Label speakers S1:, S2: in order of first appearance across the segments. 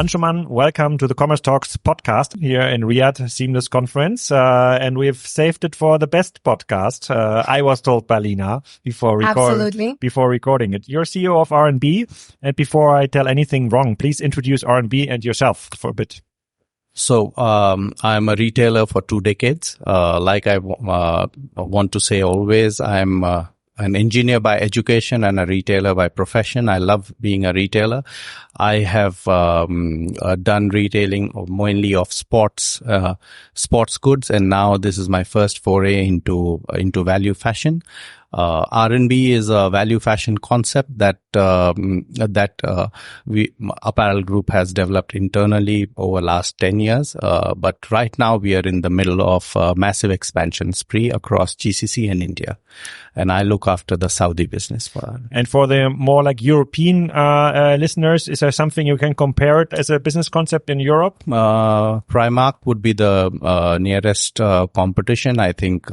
S1: Anshuman, welcome to the Commerce Talks podcast here in Riyadh Seamless Conference. And we've saved it for the best podcast. I was told by Lina before recording it. You're CEO of R&B. And before I tell anything wrong, please introduce R&B and yourself for a bit.
S2: So, I'm a retailer for 2 decades. Like I want to say always, I'm an engineer by education and a retailer by profession. I love being a retailer. I have done retailing mainly of sports goods, and now this is my first foray into value fashion. R&B is a value fashion concept that Apparel Group has developed internally over last 10 years. But right now we are in the middle of a massive expansion spree across GCC and India. And I look after the Saudi business for.
S1: And for the more like European listeners, is there something you can compare it as a business concept in Europe?
S2: Primark would be the nearest competition. I think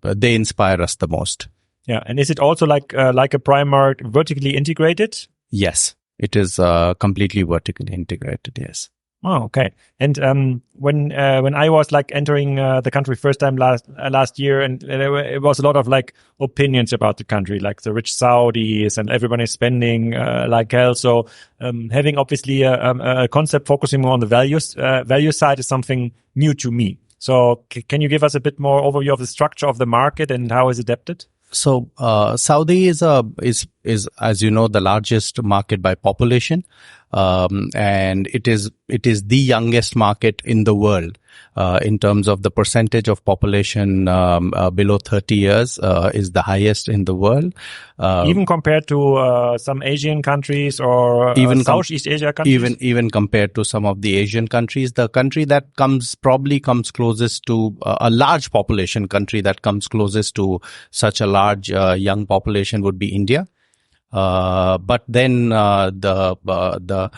S2: they inspire us the most.
S1: Yeah, and is it also like a Primark vertically integrated?
S2: Yes, it is completely vertically integrated. Yes.
S1: Oh, okay. And when I was like entering the country first time last year, and it was a lot of like opinions about the country, like the rich Saudis and everybody spending like hell. So having obviously a concept focusing more on the value side is something new to me. So can you give us a bit more overview of the structure of the market and how it's adapted?
S2: So, Saudi is as you know, the largest market by population. And it is the youngest market in the world, in terms of the percentage of population, below 30 years, is the highest in the world.
S1: Even compared to, some Asian countries or Southeast Asia countries?
S2: Even compared to some of the Asian countries, the country that probably comes closest to a large population country that comes closest to such a large, young population would be India. But then the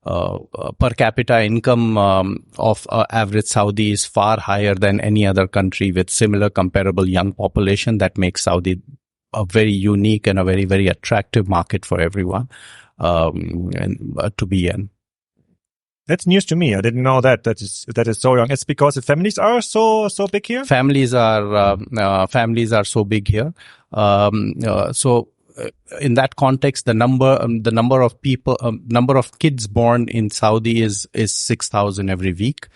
S2: per capita income of average Saudi is far higher than any other country with similar comparable young population. That makes Saudi a very unique and a very, very attractive market for everyone to be in.
S1: That's news to me. I didn't know that is so young. It's because the families are so big here.
S2: Families are so big here. So in that context, the number of kids born in Saudi is 6,000 every week.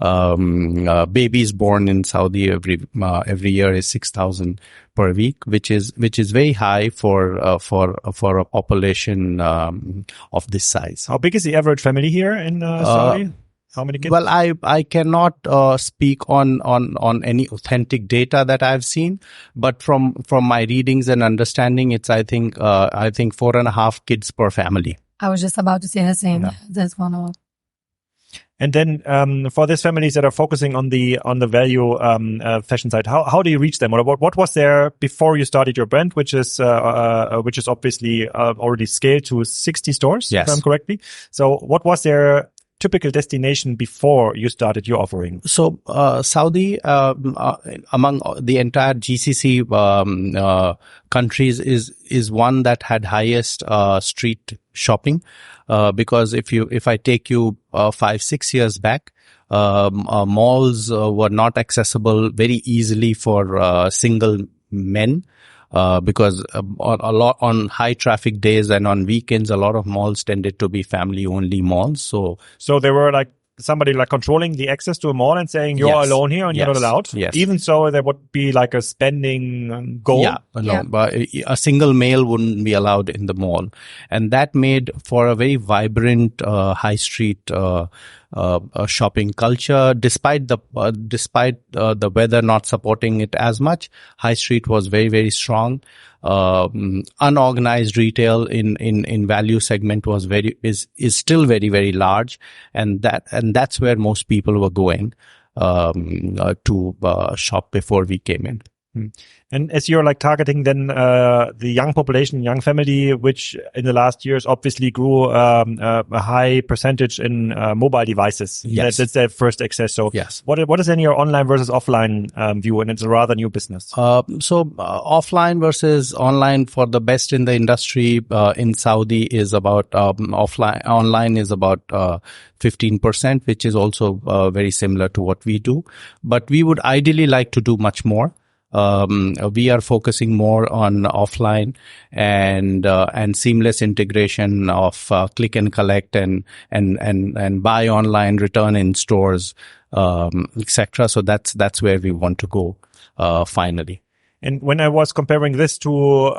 S2: Babies born in Saudi every year is 6,000 per week, which is very high for a population of this size.
S1: How big is the average family here in Saudi? How many kids?
S2: Well, I cannot speak on any authentic data that I've seen, but from my readings and understanding, it's I think 4.5 kids per family.
S3: I was just about to say the same.
S2: Yeah.
S3: That's one of.
S1: And then for these families that are focusing on the value fashion side, how do you reach them? Or what was there before you started your brand, which is obviously already scaled to 60 stores,
S2: yes,
S1: if I'm correctly. So what was their typical destination before you started your offering?
S2: So, Saudi, among the entire GCC countries is one that had highest street shopping, because if I take you 5-6 years back, malls were not accessible very easily for single men. Because a lot on high traffic days and on weekends, a lot of malls tended to be family only malls. So
S1: they were like somebody like controlling the access to a mall and saying you're
S2: yes,
S1: alone here and
S2: yes,
S1: you're not allowed.
S2: Yes.
S1: Even so, there would be like a spending goal.
S2: Yeah, no, yeah. But a single male wouldn't be allowed in the mall, and that made for a very vibrant high street shopping culture. Despite the weather not supporting it as much, high street was very, very strong. Unorganized retail in value segment is still very, very large, and that's where most people were going to shop before we came in.
S1: And as you're like targeting then the young population, young family, which in the last years obviously grew a high percentage in mobile devices.
S2: Yes.
S1: That's their first access. So
S2: yes.
S1: what is in your online versus offline view? And it's a rather new business.
S2: Offline versus online for the best in the industry in Saudi is about online is about 15%, which is also very similar to what we do. But we would ideally like to do much more. We are focusing more on offline and seamless integration of click and collect and buy online, return in stores, etc. So that's where we want to go finally.
S1: And when I was comparing this to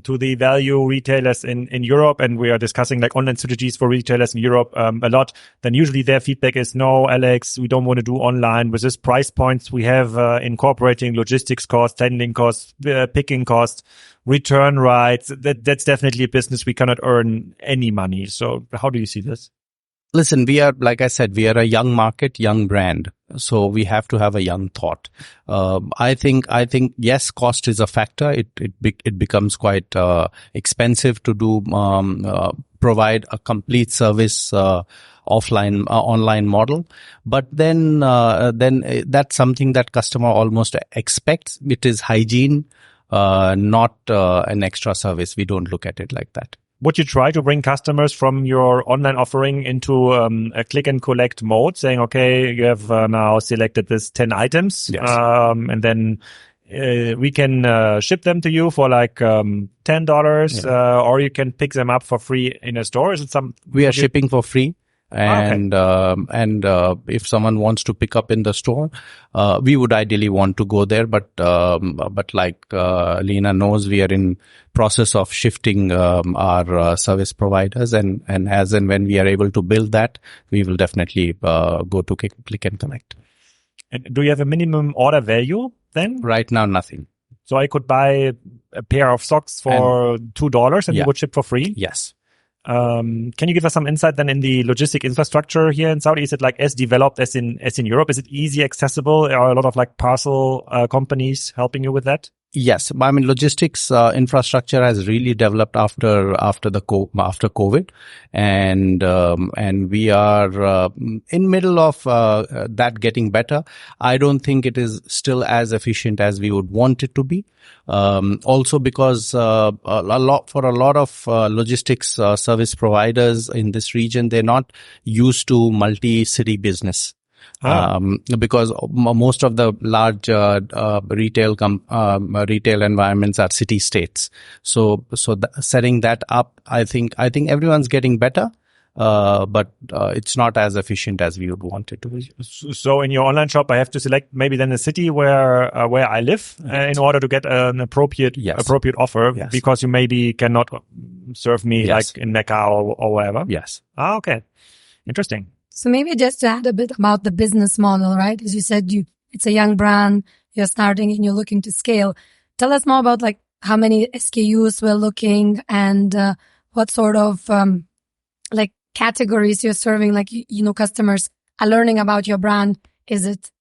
S1: the value retailers in Europe, and we are discussing like online strategies for retailers in Europe a lot, then usually their feedback is, no, Alex, we don't want to do online with this price points we have incorporating logistics costs, handling costs, picking costs, return rights. That's definitely a business we cannot earn any money. So how do you see this?
S2: Listen, we are, like I said, we are a young market, young brand. So we have to have a young thought. I think, yes, cost is a factor. It becomes quite, expensive to do, provide a complete service, online model. But then that's something that customer almost expects. It is hygiene, not, an extra service. We don't look at it like that.
S1: Would you try to bring customers from your online offering into a click and collect mode, saying, okay, you have now selected this 10 items,
S2: yes.
S1: And then we can ship them to you for like $10, or you can pick them up for free in a store? Is it
S2: we are shipping for free. And if someone wants to pick up in the store, we would ideally want to go there. But like, Lena knows, we are in process of shifting, our service providers, and as and when we are able to build that, we will definitely, go to click and collect.
S1: And do you have a minimum order value then?
S2: Right now, nothing.
S1: So I could buy a pair of socks for $2 and you would ship for free?
S2: Yes.
S1: Can you give us some insight then in the logistic infrastructure here in Saudi? Is it like as developed as in Europe? Is it easy accessible? Are a lot of like parcel companies helping you with that?
S2: Yes, I mean logistics infrastructure has really developed after COVID, and we are in middle of that getting better. I don't think it is still as efficient as we would want it to be. Also because a lot of logistics service providers in this region, they're not used to multi-city business. Because most of the large retail environments are city states. So setting that up, I think everyone's getting better. But it's not as efficient as we would want it to be.
S1: So in your online shop, I have to select maybe then a city where I live in order to get an appropriate offer, because you maybe cannot serve me like in Mecca or wherever.
S2: Yes.
S1: Okay. Interesting.
S3: So maybe just to add a bit about the business model, right? As you said, it's a young brand, you're starting and you're looking to scale. Tell us more about like how many SKUs we're looking and what sort of like categories you're serving. Like, customers are learning about your brand. Is it,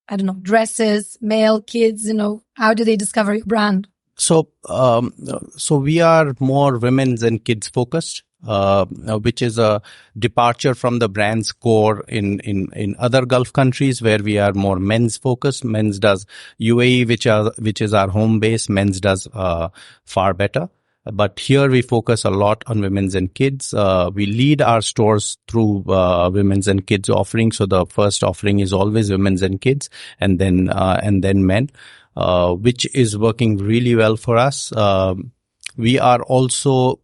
S3: I don't know, dresses, male, kids, how do they discover your brand?
S2: So we are more women's and kids focused. Which is a departure from the brand's core in other Gulf countries where we are more men's focused. Men's does UAE, which is our home base. Men's does far better. But here we focus a lot on women's and kids. We lead our stores through women's and kids offerings. So the first offering is always women's and kids, and then men, which is working really well for us. We are also,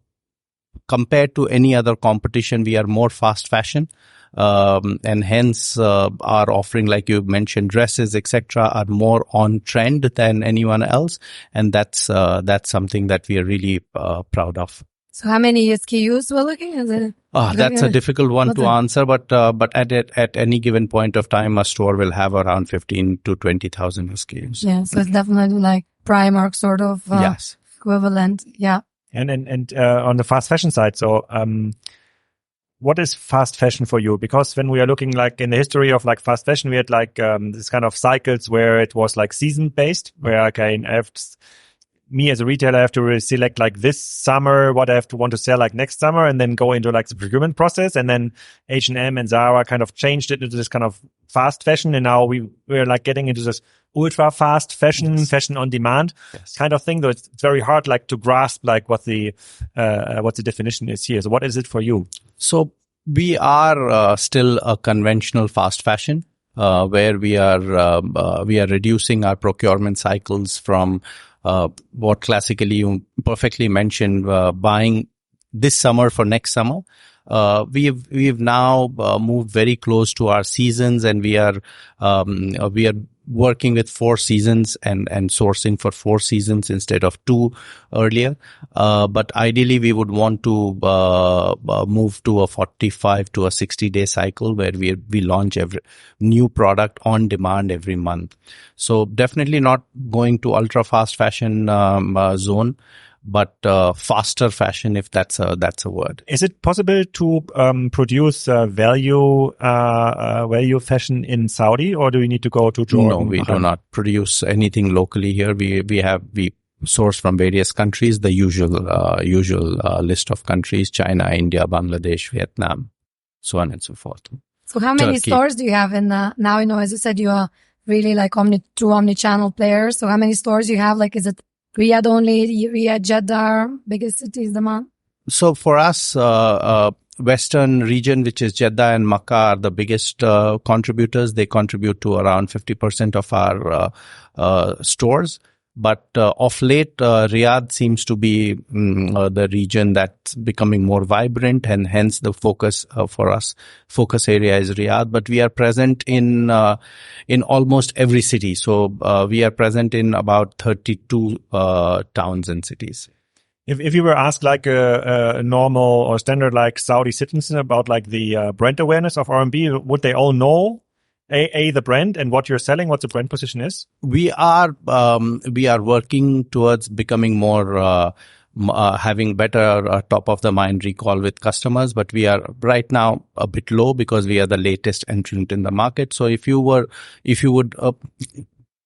S2: compared to any other competition, we are more fast fashion, and hence our offering, like you mentioned, dresses, etc., are more on trend than anyone else, and that's something that we are really proud of.
S3: So, how many SKUs we're looking at?
S2: That's a difficult one to answer, but at any given point of time, a store will have around 15 to 20,000 SKUs.
S3: Yeah, so it's definitely like Primark sort of equivalent. Yeah.
S1: And on the fast fashion side, so what is fast fashion for you? Because when we are looking like in the history of like fast fashion, we had like this kind of cycles where it was like season based, where me as a retailer, I have to really select like this summer what I have to want to sell like next summer, and then go into like the procurement process. And then H&M and Zara kind of changed it into this kind of fast fashion, and now we're like getting into this ultra fast fashion, fashion on demand kind of thing. Though it's very hard like to grasp like what the definition is here. So what is it for you?
S2: So we are still a conventional fast fashion. Where we are reducing our procurement cycles from what classically you perfectly mentioned, buying this summer for next summer. We've now moved very close to our seasons, and we are working with 4 seasons and sourcing for 4 seasons instead of 2 earlier. But ideally we would want to move to a 45 to a 60-day cycle where we launch every new product on demand every month. So definitely not going to ultra fast fashion zone, but faster fashion, if that's a word.
S1: Is it possible to produce value fashion in Saudi, or do we need to go to Jordan?
S2: No, we do not produce anything locally here. We source from various countries, the usual list of countries: China, India, Bangladesh, Vietnam, so on and so forth.
S3: So how many stores do you have in now? As you said, you are really like omni-channel players. So how many stores do you have? Like, is it Riyadh only, Riyadh, Jeddah, biggest cities, Dammam?
S2: So for us, Western region, which is Jeddah and Makkah, are the biggest contributors. They contribute to around 50% of our stores. But of late, Riyadh seems to be the region that's becoming more vibrant, and hence the focus for us. Focus area is Riyadh, but we are present in almost every city. So we are present in about 32 towns and cities.
S1: If you were asked like a normal or standard like Saudi citizen about like the brand awareness of R&B, would they all know the brand and what you're selling, what the brand position is?
S2: We are working towards becoming more having better top of the mind recall with customers, but we are right now a bit low because we are the latest entrant in the market. So if you would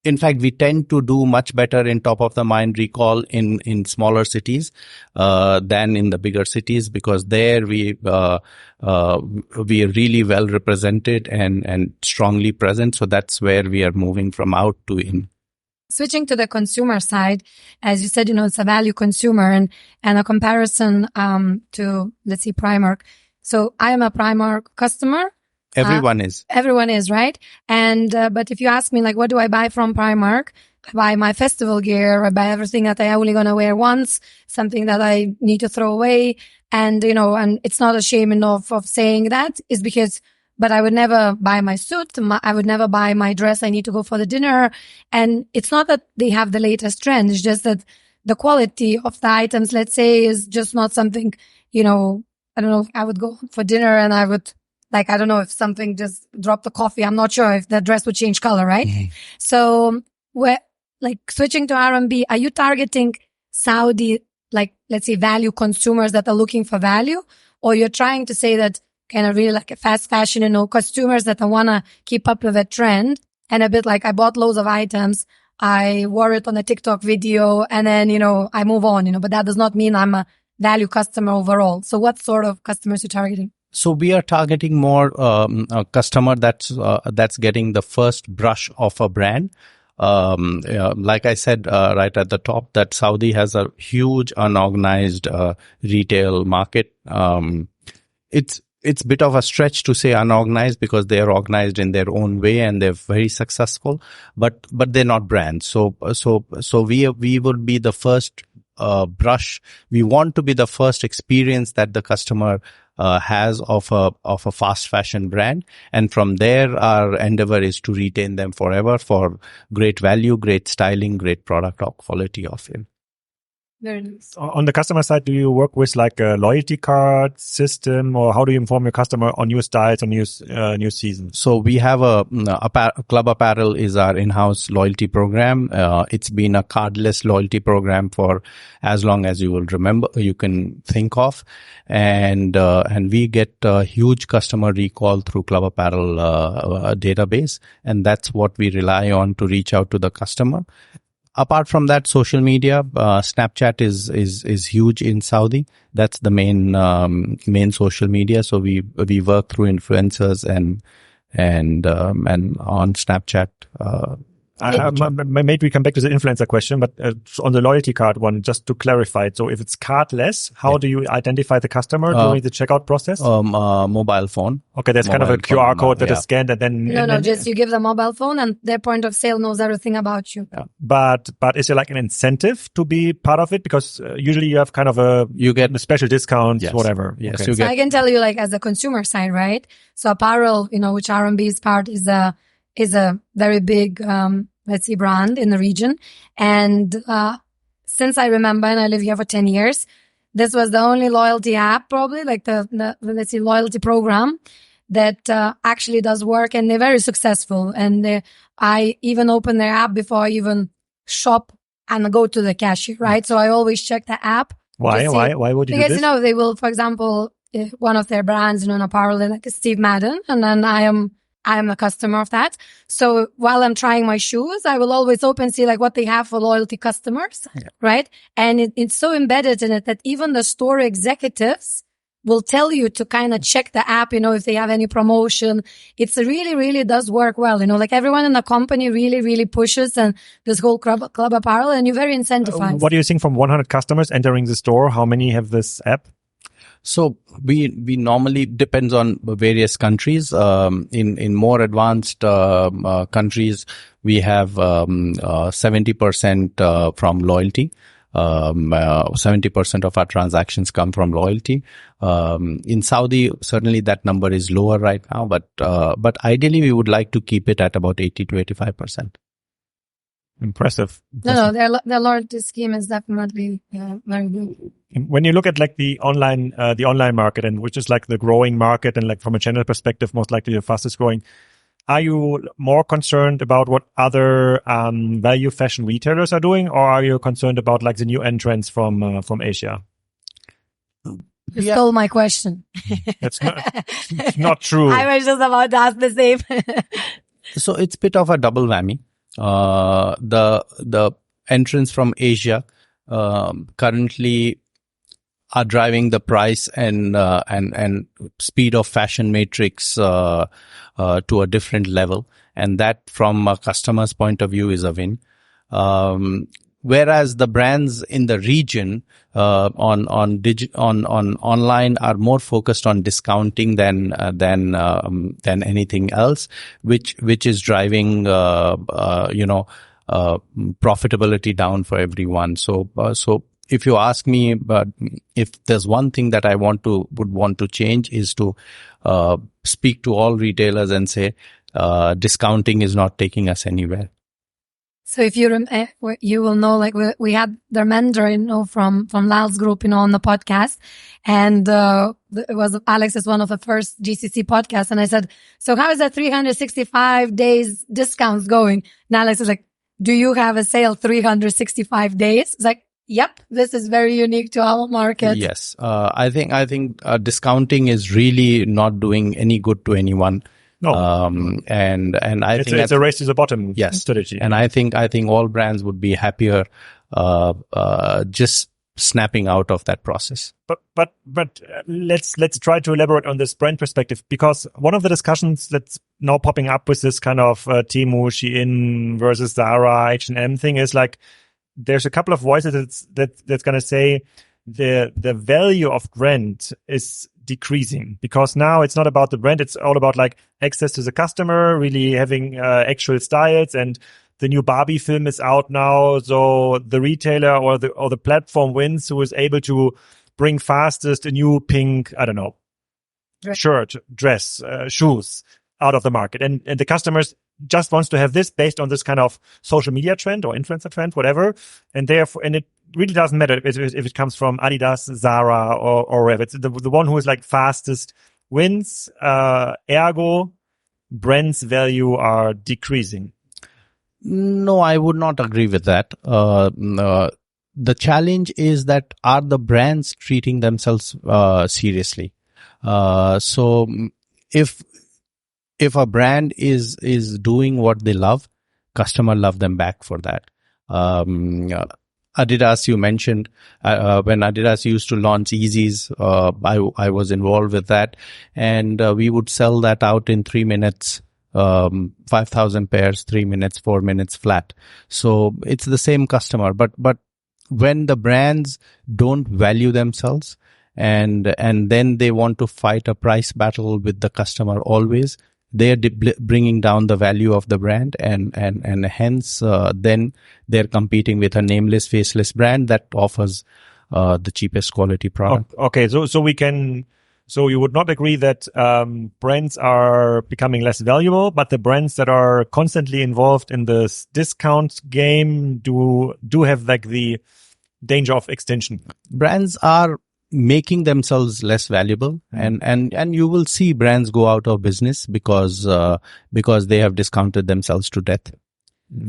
S2: in fact, we tend to do much better in top of the mind recall in smaller cities than in the bigger cities, because there we are really well represented and strongly present. So that's where we are moving from out to in.
S3: Switching to the consumer side, as you said, it's a value consumer, and a comparison to, let's see, Primark. So I am a Primark customer.
S2: Everyone is.
S3: Everyone is, right? And, but if you ask me, like, what do I buy from Primark? I buy my festival gear. I buy everything that I only gonna wear once, something that I need to throw away. And, and it's not a shame enough of saying that, is because, but I would never buy my suit. I would never buy my dress I need to go for the dinner. And it's not that they have the latest trend. It's just that the quality of the items, let's say, is just not something, I don't know, I would go for dinner and I would, like, I don't know if something just dropped the coffee. I'm not sure if the dress would change color, right? Mm-hmm. So switching to R&B, are you targeting Saudi, like, let's say, value consumers that are looking for value? Or you're trying to say that kind of really like a fast fashion, consumers that want to keep up with a trend, and a bit like I bought loads of items, I wore it on a TikTok video, and then, I move on, but that does not mean I'm a value customer overall. So what sort of customers are you targeting?
S2: So we are targeting more a customer that's getting the first brush of a brand. Like I said right at the top, that Saudi has a huge unorganized retail market. It's a bit of a stretch to say unorganized, because they are organized in their own way and they're very successful, but they're not brands. So we would be the first brush. We want to be the first experience that the customer has of a fast fashion brand, and from there our endeavor is to retain them forever for great value, great styling, great product or quality of it.
S3: Very nice.
S1: On the customer side, do you work with like a loyalty card system, or how do you inform your customer on new styles or new seasons?
S2: So we have Club Apparel is our in-house loyalty program. It's been a cardless loyalty program for as long as you will remember, you can think of. And we get a huge customer recall through Club Apparel database. And that's what we rely on to reach out to the customer. Apart from that, social media, Snapchat is huge in Saudi. That's the main social media. So we work through influencers and on Snapchat.
S1: Maybe we come back to the influencer question, but on the loyalty card one, just to clarify it. So if it's cardless, how do you identify the customer during the checkout process?
S2: Mobile phone.
S1: Okay, there's kind of a QR code that is scanned and then...
S3: No, just you give the mobile phone and their point of sale knows everything about you.
S1: Yeah. But is there like an incentive to be part of it? Because usually you have kind of you get a special discounts,
S2: yes.
S1: whatever.
S2: Yes,
S1: okay.
S3: So I can tell you like as a consumer side, right? So apparel, which R&B is part is a very big, let's say, brand in the region. And since I remember, and I live here for 10 years, this was the only loyalty app, probably like the let's say, loyalty program that actually does work, and they're very successful. And I even open their app before I even shop and go to the cashier, right? So I always check the app.
S1: Why would you do this?
S3: Because, they will, for example, if one of their brands, an apparel, like Steve Madden, and then I am a customer of that. So while I'm trying my shoes, I will always open, see like what they have for loyalty customers, right? And it's so embedded in it that even the store executives will tell you to kind of check the app, if they have any promotion. It's really, really does work well. Like everyone in the company really, really pushes and this whole club apparel, and you're very incentivized.
S1: What do you think from 100 customers entering the store? How many have this app?
S2: So we normally depends on various countries. In more advanced countries, we have 70% from loyalty. 70% of our transactions come from loyalty. In Saudi, certainly that number is lower right now, but ideally we would like to keep it at about 80 to 85%.
S1: Impressive.
S3: No, their loyalty scheme is definitely very good.
S1: When you look at like the online market, and which is like the growing market, and like from a channel perspective, most likely the fastest growing, are you more concerned about what other value fashion retailers are doing, or are you concerned about like the new entrants from Asia?
S3: You stole my question.
S1: That's not true.
S3: I was just about to ask the same.
S2: So it's a bit of a double whammy. The entrants from Asia currently are driving the price and speed of fashion matrix to a different level, and that from a customer's point of view is a win. Whereas the brands in the region on online are more focused on discounting than anything else, which is driving profitability down for everyone. So if you ask me, but if there's one thing that I would want to change is to speak to all retailers and say discounting is not taking us anywhere.
S3: So if you will know, like we had Dharmendra, from Lal's group, on the podcast, and it was Alex is one of the first GCC podcasts, and I said, so how is that 365 days discounts going? And Alex is like, do you have a sale 365 days? It's like, yep, this is very unique to our market.
S2: Yes, I think discounting is really not doing any good to anyone.
S1: No,
S2: and I think
S1: it's a race to the bottom strategy.
S2: And I think all brands would be happier just snapping out of that process.
S1: But let's try to elaborate on this brand perspective, because one of the discussions that's now popping up with this kind of Temu, Shein versus Zara, H&M thing is like there's a couple of voices that's going to say the value of brand is decreasing, because now it's not about the brand, it's all about like access to the customer, really having actual styles. And the new Barbie film is out now, so the retailer or the platform wins, who is able to bring fastest a new pink, I don't know, shirt, dress, shoes out of the market, and the customers just wants to have this based on this kind of social media trend or influencer trend, whatever, and therefore, and really doesn't matter if it comes from Adidas, Zara, or wherever. It's the one who is like fastest wins. Ergo, brands' value are decreasing.
S2: No, I would not agree with that. The challenge is that are the brands treating themselves seriously? So if a brand is doing what they love, customer love them back for that. Adidas, you mentioned, when Adidas used to launch Yeezys, I was involved with that, and we would sell that out in 3 minutes. 5,000 pairs, 3 minutes, 4 minutes flat. So it's the same customer, but when the brands don't value themselves and then they want to fight a price battle with the customer always, they are bringing down the value of the brand, and hence then they're competing with a nameless, faceless brand that offers the cheapest quality product.
S1: Okay, so we can. So you would not agree that brands are becoming less valuable, but the brands that are constantly involved in this discount game do have like the danger of extinction.
S2: Brands are making themselves less valuable, and you will see brands go out of business because they have discounted themselves to death.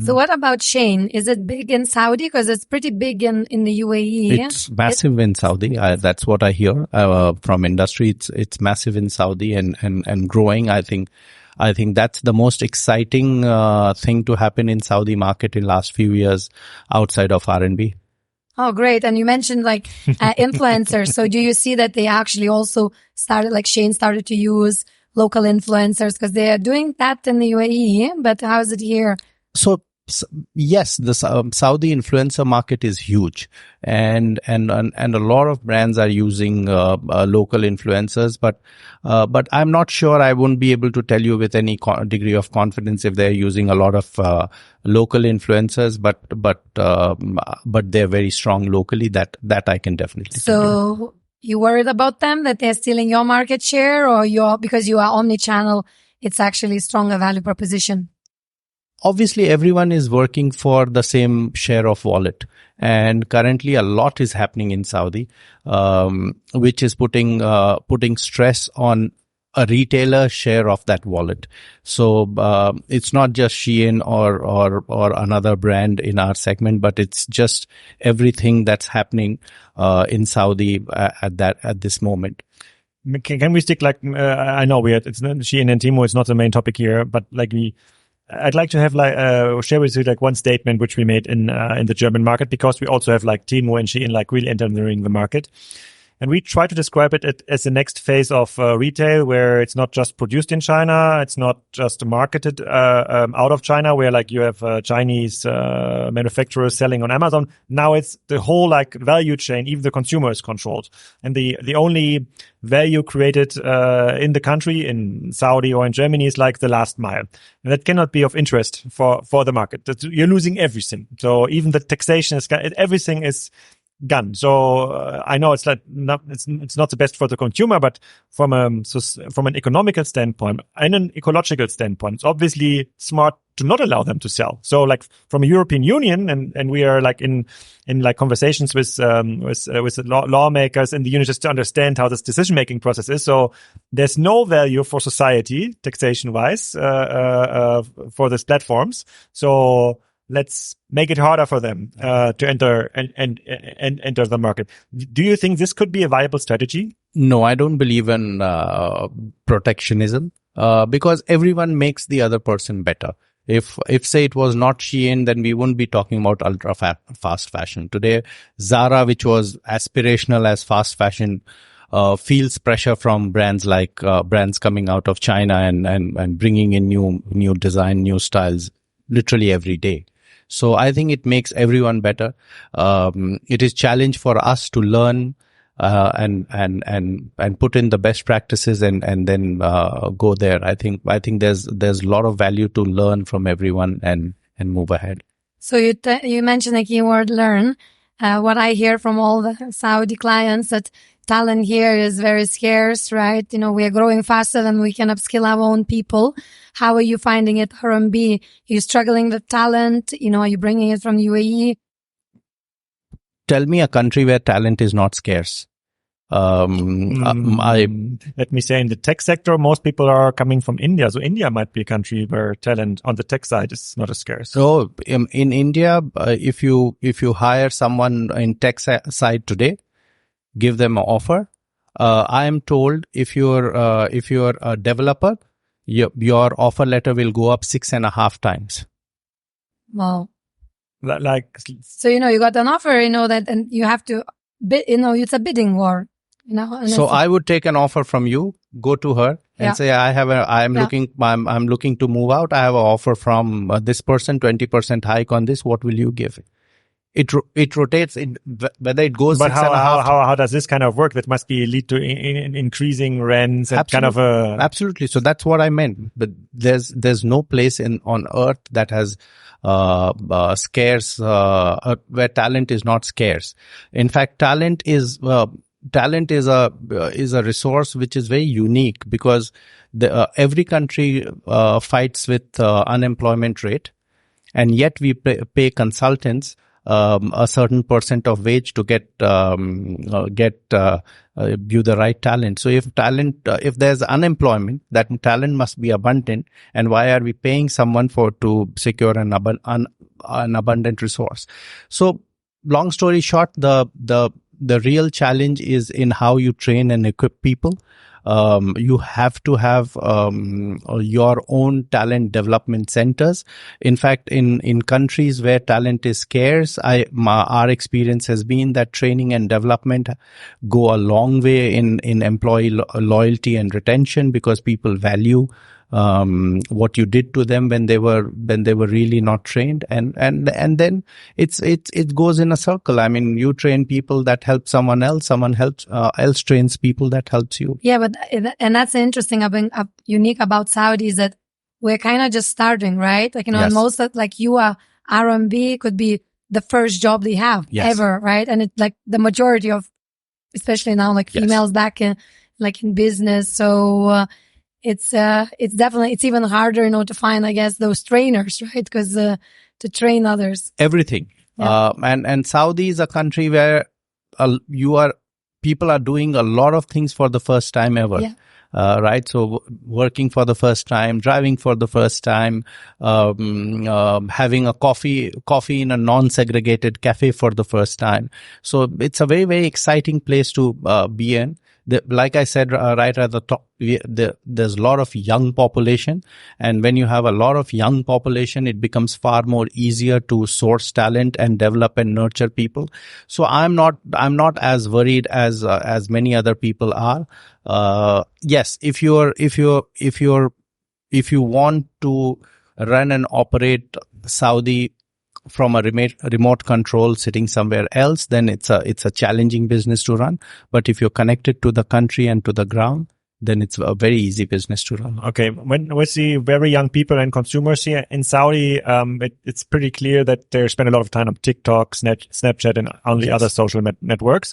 S3: So what about Shein? Is it big in Saudi? Because it's pretty big in the UAE.
S2: It's massive in Saudi. That's what I hear from industry. It's massive in Saudi and growing. I think that's the most exciting thing to happen in Saudi market in last few years outside of R&B.
S3: Oh, great. And you mentioned like influencers. So do you see that they actually also started, like Shein started to use local influencers because they are doing that in the UAE, but how is it here?
S2: So yes, the Saudi influencer market is huge, and a lot of brands are using local influencers, but I'm not sure. I won't be able to tell you with any degree of confidence if they're using a lot of local influencers, but they're very strong locally. That I can definitely tell you.
S3: So you worried about them that they're stealing your market share, or because you are omni-channel, it's actually a stronger value proposition?
S2: Obviously, everyone is working for the same share of wallet, and currently a lot is happening in Saudi, which is putting stress on a retailer share of that wallet. So it's not just Shein or another brand in our segment, but it's just everything that's happening in Saudi at this moment.
S1: Can we stick like I know it's not Shein and Temu. It's not the main topic here, but like I'd like to have like share with you like one statement which we made in the German market, because we also have like Temu and Shein like really entering the market. And we try to describe it as the next phase of retail, where it's not just produced in China, it's not just marketed out of China, where like you have Chinese manufacturers selling on Amazon. Now it's the whole like value chain, even the consumer is controlled, and the only value created in the country, in Saudi or in Germany, is like the last mile, and that cannot be of interest for the market. You're losing everything. So even the taxation is everything is gone. So I know it's like it's not the best for the consumer, but from an economical standpoint and an ecological standpoint, it's obviously smart to not allow them to sell. So like from a European Union, and we are like in like conversations with lawmakers in the union just to understand how this decision making process is. So there's no value for society taxation wise for these platforms. So let's make it harder for them to enter and enter the market. Do you think this could be a viable strategy?
S2: No, I don't believe in protectionism because everyone makes the other person better. If say it was not Shein, then we wouldn't be talking about ultra fast fashion. Today, Zara, which was aspirational as fast fashion, feels pressure from brands like brands coming out of China and bringing in new design, new styles literally every day. So I think it makes everyone better. It is challenge for us to learn and put in the best practices and then go there. I think there's a lot of value to learn from everyone and move ahead.
S3: So you mentioned a keyword, learn. What I hear from all the Saudi clients, that talent here is very scarce, right? You know, we are growing faster than we can upskill our own people. How are you finding it, R&B? Are you struggling with talent? You know, are you bringing it from UAE?
S2: Tell me a country where talent is not scarce.
S1: Let me say in the tech sector, most people are coming from India. So India might be a country where talent on the tech side is not as scarce.
S2: So in India, if you hire someone in tech side today, give them an offer. I am told if you're a developer, your offer letter will go up 6.5 times.
S3: Wow.
S1: Like,
S3: so, you got an offer, that, and you have to bid, it's a bidding war,
S2: So I would take an offer from you, go to her and say, I'm looking to move out. I have an offer from this person, 20% hike on this. What will you give? It rotates whether it goes.
S1: But how does this kind of work? That must lead to increasing rents and
S2: absolutely. So that's what I meant. But there's no place on earth that has scarce where talent is not scarce. In fact, talent is a resource which is very unique because every country fights with unemployment rate, and yet we pay consultants a certain % of wage to get you the right talent. So if there's unemployment, that talent must be abundant. And why are we paying someone to secure an abundant resource? So long story short, the real challenge is in how you train and equip people. You have to have your own talent development centers. In fact, in countries where talent is scarce, our experience has been that training and development go a long way in employee loyalty and retention, because people value what you did to them when they were really not trained, and then it goes in a circle. I mean, you train people that help someone else else trains people that helps you.
S3: Yeah, and that's interesting, unique about Saudi is that we're kind of just starting, right? Like,
S2: Yes.
S3: most of, like, you are R&B could be the first job they have ever, right? And it's like the majority of, especially now, like females back in business. So, it's definitely, it's even harder, to find, I guess, those trainers, right? Because, to train others.
S2: Everything.
S3: Yeah.
S2: And Saudi is a country where people are doing a lot of things for the first time ever.
S3: Yeah.
S2: Right. So working for the first time, driving for the first time, having a coffee in a non-segregated cafe for the first time. So it's a very, very exciting place to be in. Like I said, right at the top, there's a lot of young population. And when you have a lot of young population, it becomes far more easier to source talent and develop and nurture people. So I'm not as worried as many other people are. Yes, if you want to run and operate Saudi from a remote control sitting somewhere else, then it's a challenging business to run. But if you're connected to the country and to the ground, then it's a very easy business to run.
S1: Okay. When we see very young people and consumers here in Saudi, it's pretty clear that they spend a lot of time on TikTok, Snapchat, and on the other social networks.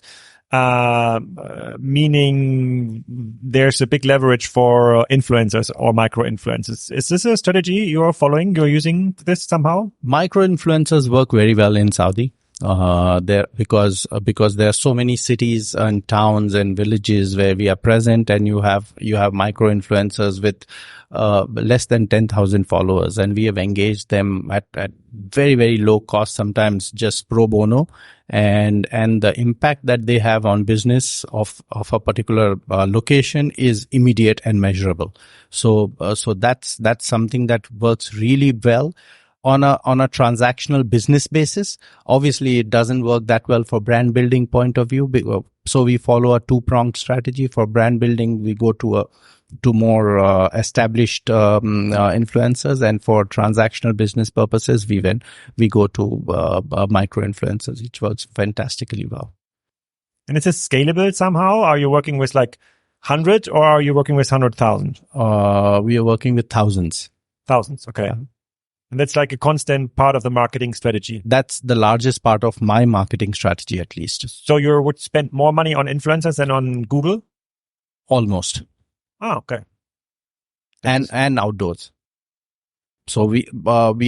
S1: Meaning there's a big leverage for influencers or micro influencers. Is this a strategy you're following? You're using this somehow?
S2: Micro influencers work very well in Saudi. Because there are so many cities and towns and villages where we are present, and you have micro influencers with less than 10,000 followers, and we have engaged them at very, very low cost, sometimes just pro bono, and the impact that they have on business of a particular location is immediate and measurable. So that's something that works really well on a transactional business basis. Obviously, it doesn't work that well for brand building point of view. So we follow a two-pronged strategy. For brand building, we go to more established influencers, and for transactional business purposes, we go to micro influencers, which works fantastically well.
S1: And is this scalable somehow? Are you working with like 100, or are you working with 100,000?
S2: We are working with thousands.
S1: Thousands, okay. Yeah. And that's like a constant part of the marketing strategy.
S2: That's the largest part of my marketing strategy, at least.
S1: So you would spend more money on influencers than on Google?
S2: Almost.
S1: Oh, okay.
S2: And outdoors. So we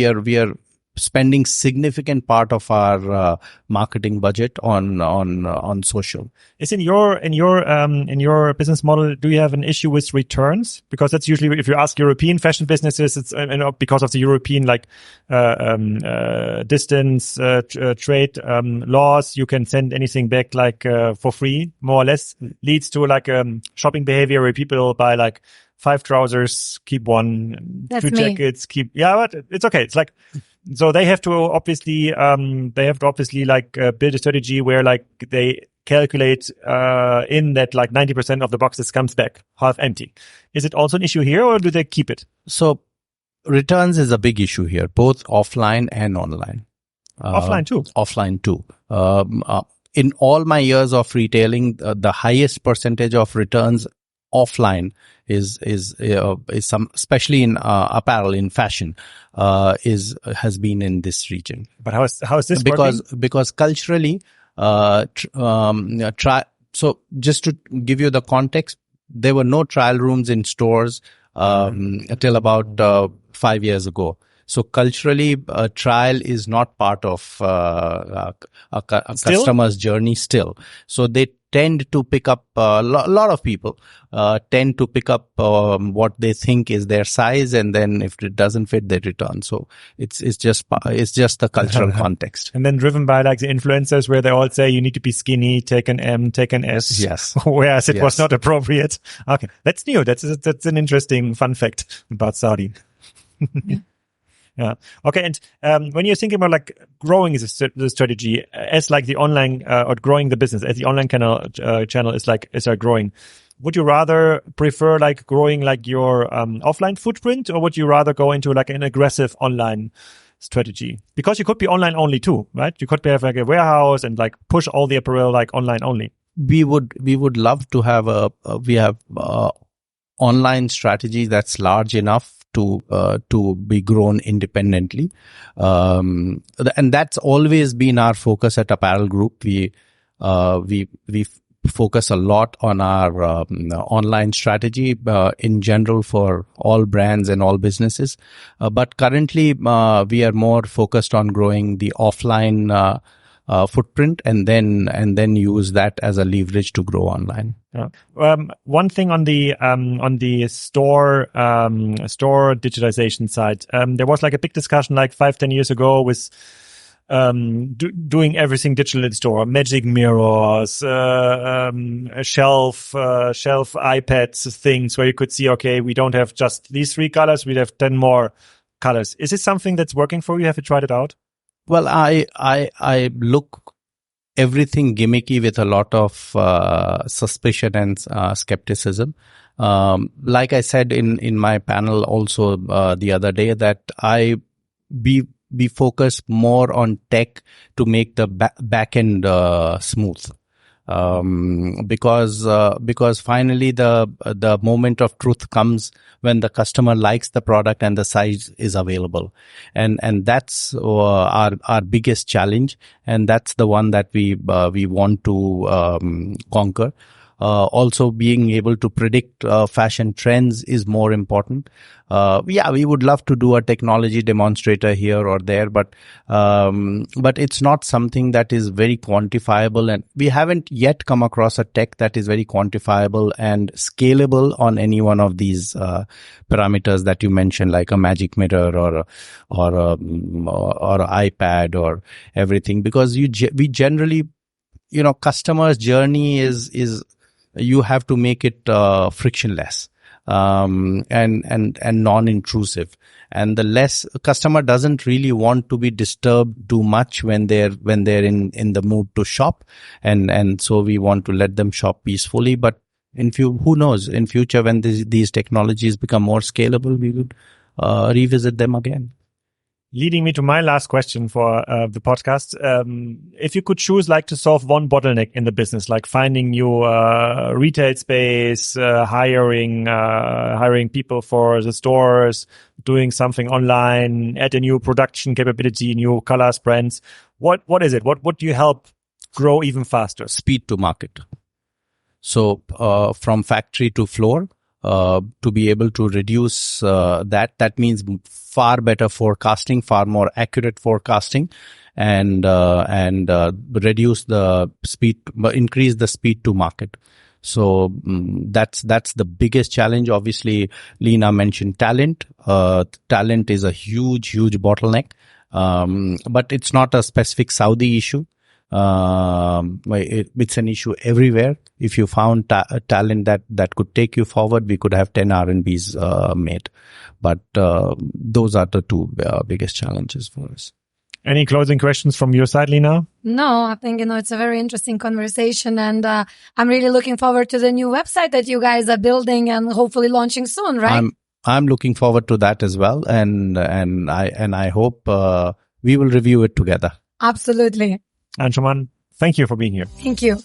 S2: are spending significant part of our marketing budget on social.
S1: Is in your business model, do you have an issue with returns? Because that's usually, if you ask European fashion businesses, it's because of the European distance trade laws, you can send anything back for free, more or less. Leads to shopping behavior where people buy 5 trousers, keep one,
S3: That's
S1: 2
S3: me.
S1: jackets, but it's okay. It's so they have to obviously build a strategy where they calculate in that 90% of the boxes comes back half empty. Is it also an issue here, or do they keep it?
S2: So returns is a big issue here, both offline and online.
S1: Offline too.
S2: Offline too. In all my years of retailing, the highest percentage of returns offline is some, especially in apparel, in fashion, has been in this region.
S1: But how is this working?
S2: Because culturally, so just to give you the context, there were no trial rooms in stores until about 5 years ago. So culturally, trial is not part of a customer's journey still. So they tend to pick up, a lot of people tend to pick up what they think is their size, and then if it doesn't fit, they return. So it's just the cultural context.
S1: And then driven by the influencers, where they all say you need to be skinny, take an M, take an S.
S2: Yes.
S1: Whereas it was not appropriate. Okay, that's new. That's an interesting fun fact about Saudi. Yeah. Okay. And when you're thinking about growing the strategy as the online or growing the business as the online channel is growing, would you rather prefer growing your offline footprint, or would you rather go into an aggressive online strategy? Because you could be online only too, right? You could have a warehouse and push all the apparel online only.
S2: We would love to have we have online strategy that's large enough to be grown independently. And that's always been our focus at Apparel Group. We focus a lot on our online strategy in general for all brands and all businesses. But currently, we are more focused on growing the offline footprint, and then use that as a leverage to grow online.
S1: Yeah. One thing on the store digitalization side, there was a big discussion 5-10 years ago with doing everything digital in store, magic mirrors, shelf iPads, things where you could see, okay, we don't have just these 3 colors, we have 10 more colors. Is this something that's working for you? Have you tried it out?
S2: Well, I look everything gimmicky with a lot of suspicion and skepticism. Like I said in my panel also the other day, that we focus more on tech to make the back end smooth. Because finally the moment of truth comes when the customer likes the product and the size is available, and that's our biggest challenge, and that's the one that we want to conquer. Also, being able to predict fashion trends is more important. We would love to do a technology demonstrator here or there, but it's not something that is very quantifiable, and we haven't yet come across a tech that is very quantifiable and scalable on any one of these parameters that you mentioned, like a magic mirror or an iPad or everything. Because we generally, customers' journey is you have to make it frictionless and non-intrusive, and the less customer doesn't really want to be disturbed too much when they're in the mood to shop, and so we want to let them shop peacefully. But who knows, in future when these technologies become more scalable, we would revisit them again.
S1: Leading me to my last question for the podcast. If you could choose to solve one bottleneck in the business, like finding new retail space, hiring people for the stores, doing something online, add a new production capability, new colors, brands, what is it? What would you help grow even faster?
S2: Speed to market. So from factory to floor, to be able to reduce that means far better forecasting, far more accurate forecasting, and reduce the speed, increase the speed to market. So that's the biggest challenge. Obviously, Lena mentioned talent. Talent is a huge bottleneck, but it's not a specific Saudi issue. It's an issue everywhere. If you found talent that could take you forward, we could have 10 R&Bs made. But those are the two biggest challenges for us.
S1: Any closing questions from your side, Lena?
S3: No, I think, it's a very interesting conversation, and I'm really looking forward to the new website that you guys are building and hopefully launching soon, right?
S2: I'm looking forward to that as well, and I hope we will review it together.
S3: Absolutely.
S1: Anshuman, thank you for being here.
S3: Thank you.